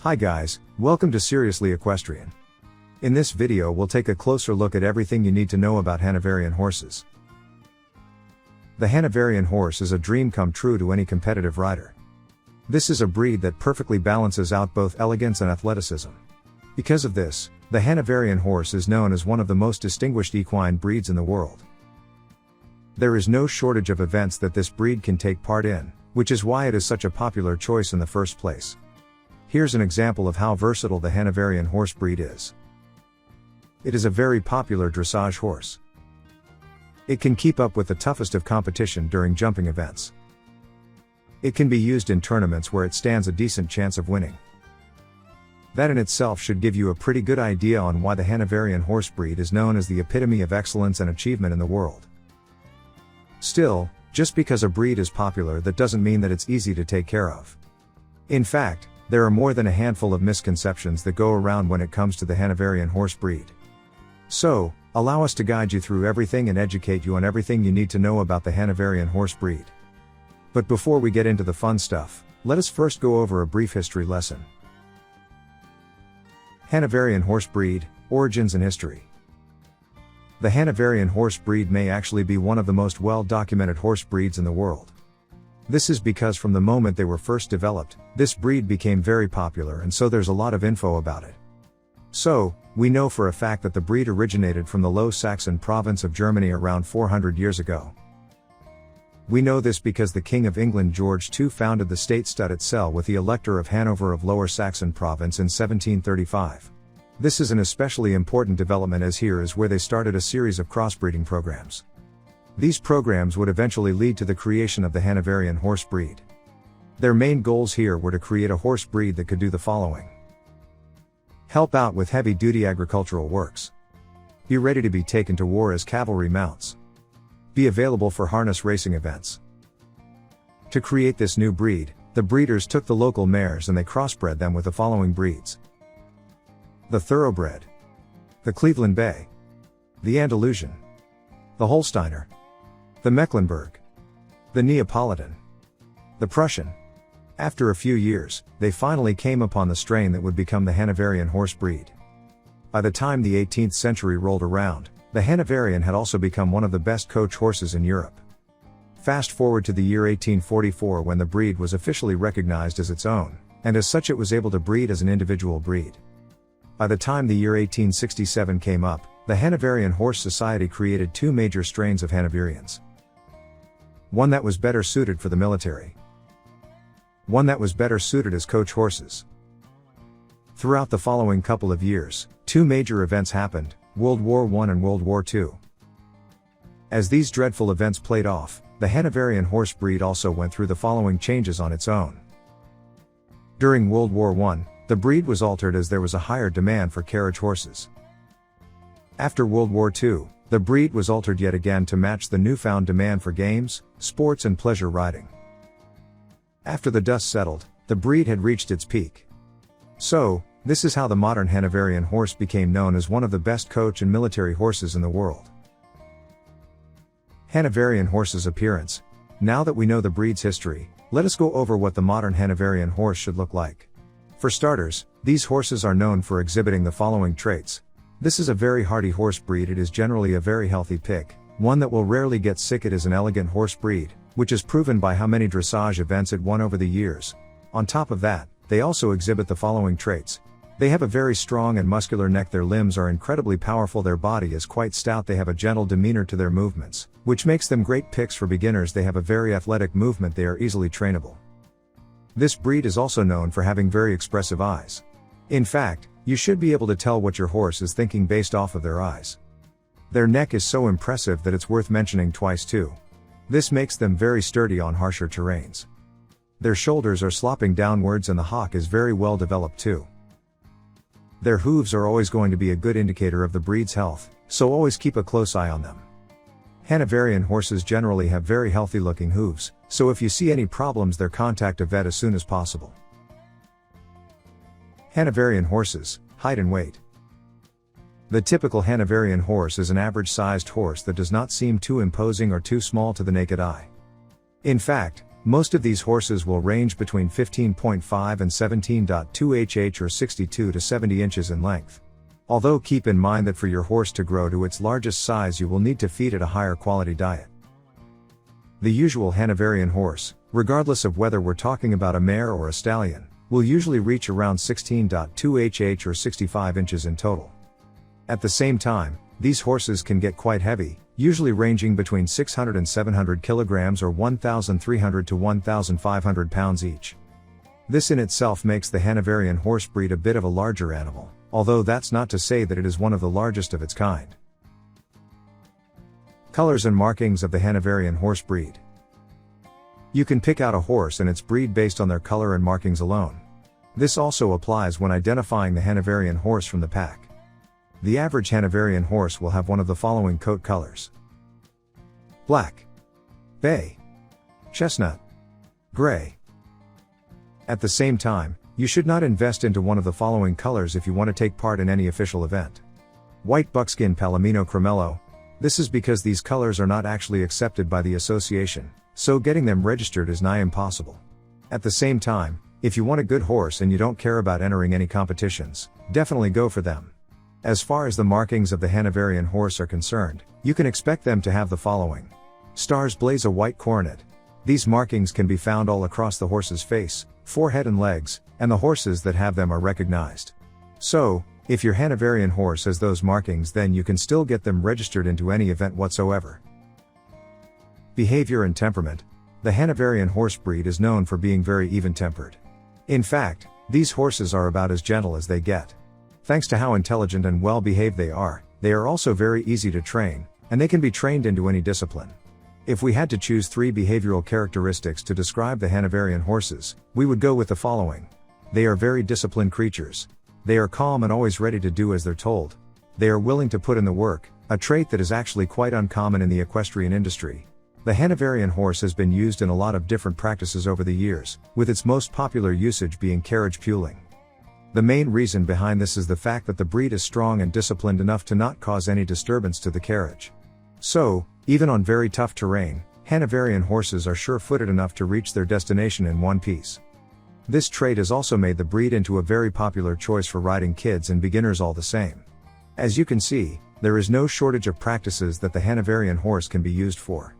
Hi guys, welcome to Seriously Equestrian. In this video we'll take a closer look at everything you need to know about Hanoverian horses. The Hanoverian horse is a dream come true to any competitive rider. This is a breed that perfectly balances out both elegance and athleticism. Because of this, the Hanoverian horse is known as one of the most distinguished equine breeds in the world. There is no shortage of events that this breed can take part in, which is why it is such a popular choice in the first place. Here's an example of how versatile the Hanoverian horse breed is. It is a very popular dressage horse. It can keep up with the toughest of competition during jumping events. It can be used in tournaments where it stands a decent chance of winning. That in itself should give you a pretty good idea on why the Hanoverian horse breed is known as the epitome of excellence and achievement in the world. Still, just because a breed is popular, that doesn't mean that it's easy to take care of. In fact, there are more than a handful of misconceptions that go around when it comes to the Hanoverian horse breed. So, allow us to guide you through everything and educate you on everything you need to know about the Hanoverian horse breed. But before we get into the fun stuff, let us first go over a brief history lesson. Hanoverian horse breed, origins and history. The Hanoverian horse breed may actually be one of the most well-documented horse breeds in the world. This is because from the moment they were first developed, this breed became very popular, and so there's a lot of info about it. So, we know for a fact that the breed originated from the Low Saxon province of Germany around 400 years ago. We know this because the King of England George II founded the state stud at Celle with the Elector of Hanover of Lower Saxon province in 1735. This is an especially important development, as here is where they started a series of crossbreeding programs. These programs would eventually lead to the creation of the Hanoverian horse breed. Their main goals here were to create a horse breed that could do the following: help out with heavy-duty agricultural works, be ready to be taken to war as cavalry mounts, be available for harness racing events. To create this new breed, the breeders took the local mares and they crossbred them with the following breeds: the Thoroughbred, the Cleveland Bay, the Andalusian, the Holsteiner, the Mecklenburg, the Neapolitan, the Prussian. After a few years, they finally came upon the strain that would become the Hanoverian horse breed. By the time the 18th century rolled around, the Hanoverian had also become one of the best coach horses in Europe. Fast forward to the year 1844 when the breed was officially recognized as its own, and as such it was able to breed as an individual breed. By the time the year 1867 came up, the Hanoverian Horse Society created two major strains of Hanoverians. One that was better suited for the military. One that was better suited as coach horses. Throughout the following couple of years, two major events happened, World War I and World War II. As these dreadful events played off, the Hanoverian horse breed also went through the following changes on its own. During World War I, the breed was altered as there was a higher demand for carriage horses. After World War II, the breed was altered yet again to match the newfound demand for games, sports and pleasure riding. After the dust settled, the breed had reached its peak. So, this is how the modern Hanoverian horse became known as one of the best coach and military horses in the world. Hanoverian horse's appearance. Now that we know the breed's history, let us go over what the modern Hanoverian horse should look like. For starters, these horses are known for exhibiting the following traits. This is a very hardy horse breed. It is generally a very healthy pick, one that will rarely get sick. It is an elegant horse breed, which is proven by how many dressage events it won over the years. On top of that, they also exhibit the following traits. They have a very strong and muscular neck. Their limbs are incredibly powerful. Their body is quite stout. They have a gentle demeanor to their movements, which makes them great picks for beginners. They have a very athletic movement. They are easily trainable. This breed is also known for having very expressive eyes. In fact, you should be able to tell what your horse is thinking based off of their eyes. Their neck is so impressive that it's worth mentioning twice too. This makes them very sturdy on harsher terrains. Their shoulders are sloping downwards and the hock is very well developed too. Their hooves are always going to be a good indicator of the breed's health, so always keep a close eye on them. Hanoverian horses generally have very healthy looking hooves, so if you see any problems there, contact a vet as soon as possible. Hanoverian horses, height and weight. The typical Hanoverian horse is an average-sized horse that does not seem too imposing or too small to the naked eye. In fact, Most of these horses will range between 15.5 and 17.2 hh or 62 to 70 inches in length. Although keep in mind that for your horse to grow to its largest size you will need to feed it a higher quality diet. The usual Hanoverian horse, regardless of whether we're talking about a mare or a stallion, will usually reach around 16.2 hh or 65 inches in total. At the same time, these horses can get quite heavy, usually ranging between 600 and 700 kilograms or 1,300 to 1,500 pounds each. This in itself makes the Hanoverian horse breed a bit of a larger animal, although that's not to say that it is one of the largest of its kind. Colors and markings of the Hanoverian horse breed. You can pick out a horse and its breed based on their color and markings alone. This also applies when identifying the Hanoverian horse from the pack. The average Hanoverian horse will have one of the following coat colors: black, bay, chestnut, gray. At the same time, you should not invest into one of the following colors if you want to take part in any official event: white, buckskin, palomino, cremello. This is because these colors are not actually accepted by the association, so getting them registered is nigh impossible. At the same time, if you want a good horse and you don't care about entering any competitions, definitely go for them. As far as the markings of the Hanoverian horse are concerned, you can expect them to have the following: stars blaze, a white coronet. These markings can be found all across the horse's face, forehead and legs, and the horses that have them are recognized. So, if your Hanoverian horse has those markings, then you can still get them registered into any event whatsoever. Behavior and temperament. The Hanoverian horse breed is known for being very even-tempered. In fact, these horses are about as gentle as they get. Thanks to how intelligent and well-behaved they are also very easy to train, and they can be trained into any discipline. If we had to choose 3 behavioral characteristics to describe the Hanoverian horses, we would go with the following. They are very disciplined creatures. They are calm and always ready to do as they're told. They are willing to put in the work, a trait that is actually quite uncommon in the equestrian industry. The Hanoverian horse has been used in a lot of different practices over the years, with its most popular usage being carriage puling. The main reason behind this is the fact that the breed is strong and disciplined enough to not cause any disturbance to the carriage. So, even on very tough terrain, Hanoverian horses are sure-footed enough to reach their destination in one piece. This trait has also made the breed into a very popular choice for riding kids and beginners all the same. As you can see, there is no shortage of practices that the Hanoverian horse can be used for.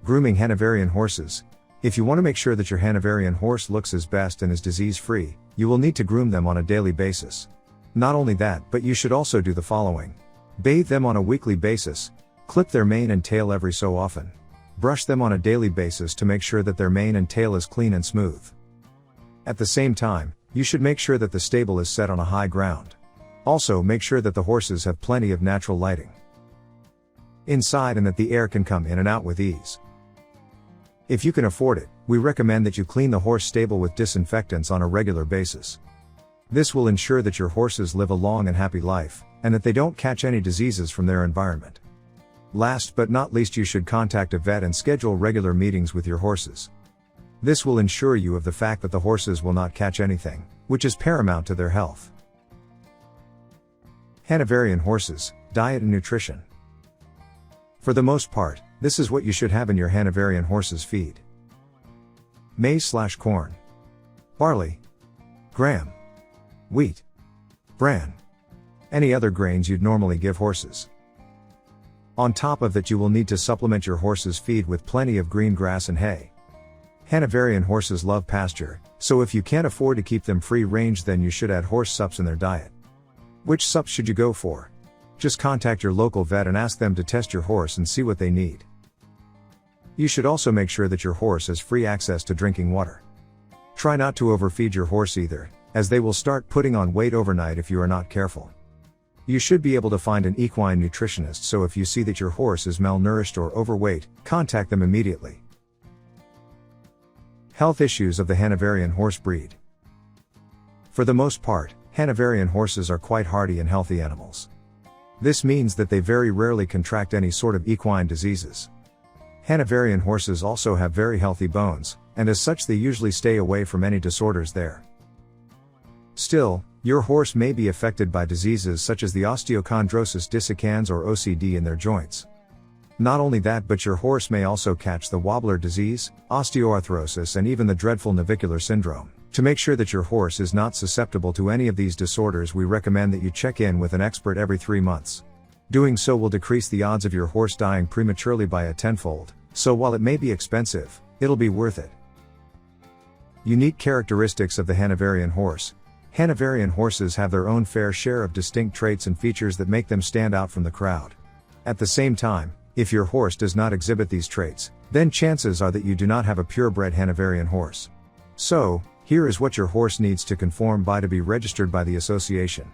Grooming Hanoverian horses. If you want to make sure that your Hanoverian horse looks his best and is disease-free, you will need to groom them on a daily basis. Not only that, but you should also do the following: bathe them on a weekly basis, clip their mane and tail every so often, brush them on a daily basis to make sure that their mane and tail is clean and smooth. At the same time, you should make sure that the stable is set on a high ground. Also make sure that the horses have plenty of natural lighting inside and that the air can come in and out with ease. If you can afford it, we recommend that you clean the horse stable with disinfectants on a regular basis. This will ensure that your horses live a long and happy life, and that they don't catch any diseases from their environment. Last but not least, you should contact a vet and schedule regular meetings with your horses. This will ensure you of the fact that the horses will not catch anything, which is paramount to their health. Hanoverian horses, diet and nutrition. For the most part, this is what you should have in your Hanoverian horse's feed: maize/corn, barley, gram, wheat, bran, any other grains you'd normally give horses. On top of that, you will need to supplement your horse's feed with plenty of green grass and hay. Hanoverian horses love pasture, so if you can't afford to keep them free range, then you should add horse sups in their diet. Which sups should you go for? Just contact your local vet and ask them to test your horse and see what they need. You should also make sure that your horse has free access to drinking water. Try not to overfeed your horse either, as they will start putting on weight overnight if you are not careful. You should be able to find an equine nutritionist, so if you see that your horse is malnourished or overweight, contact them immediately. Health issues of the Hanoverian horse breed. For the most part, Hanoverian horses are quite hardy and healthy animals. This means that they very rarely contract any sort of equine diseases. Hanoverian horses also have very healthy bones, and as such they usually stay away from any disorders there. Still, your horse may be affected by diseases such as the osteochondrosis dissecans or OCD in their joints. Not only that, but your horse may also catch the wobbler disease, osteoarthrosis, and even the dreadful navicular syndrome. To make sure that your horse is not susceptible to any of these disorders, we recommend that you check in with an expert every 3 months. Doing so will decrease the odds of your horse dying prematurely by a tenfold, so while it may be expensive, it'll be worth it. Unique characteristics of the Hanoverian horse. Hanoverian horses have their own fair share of distinct traits and features that make them stand out from the crowd. At the same time, if your horse does not exhibit these traits, then chances are that you do not have a purebred Hanoverian horse. So, here is what your horse needs to conform by to be registered by the association.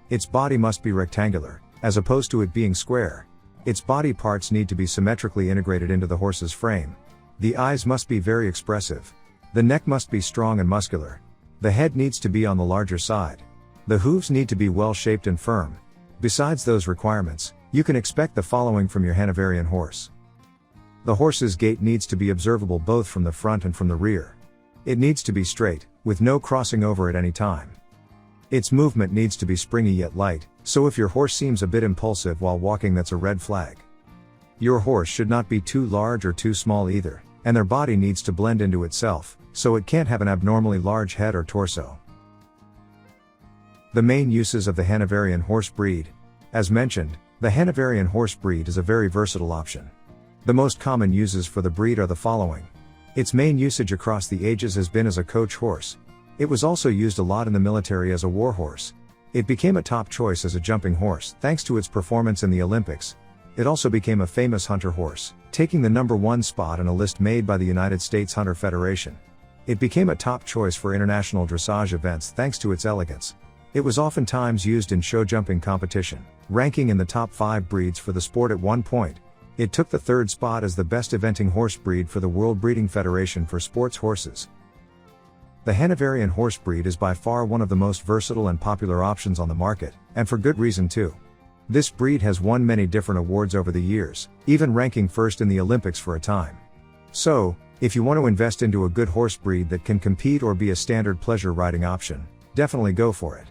Its body must be rectangular, as opposed to it being square. Its body parts need to be symmetrically integrated into the horse's frame. The eyes must be very expressive. The neck must be strong and muscular. The head needs to be on the larger side. The hooves need to be well shaped and firm. Besides those requirements, you can expect the following from your Hanoverian horse. The horse's gait needs to be observable both from the front and from the rear. It needs to be straight, with no crossing over at any time. Its movement needs to be springy yet light, so if your horse seems a bit impulsive while walking, that's a red flag. Your horse should not be too large or too small either, and their body needs to blend into itself, so it can't have an abnormally large head or torso. The main uses of the Hanoverian horse breed. As mentioned, the Hanoverian horse breed is a very versatile option. The most common uses for the breed are the following. Its main usage across the ages has been as a coach horse. It was also used a lot in the military as a war horse. It became a top choice as a jumping horse thanks to its performance in the Olympics. It also became a famous hunter horse, taking the #1 spot in a list made by the United States Hunter Federation. It became a top choice for international dressage events thanks to its elegance. It was oftentimes used in show jumping competition, ranking in the top 5 breeds for the sport at one point. It took the 3rd spot as the best eventing horse breed for the World Breeding Federation for sports horses. The Hanoverian horse breed is by far one of the most versatile and popular options on the market, and for good reason too. This breed has won many different awards over the years, even ranking first in the Olympics for a time. So, if you want to invest into a good horse breed that can compete or be a standard pleasure riding option, definitely go for it.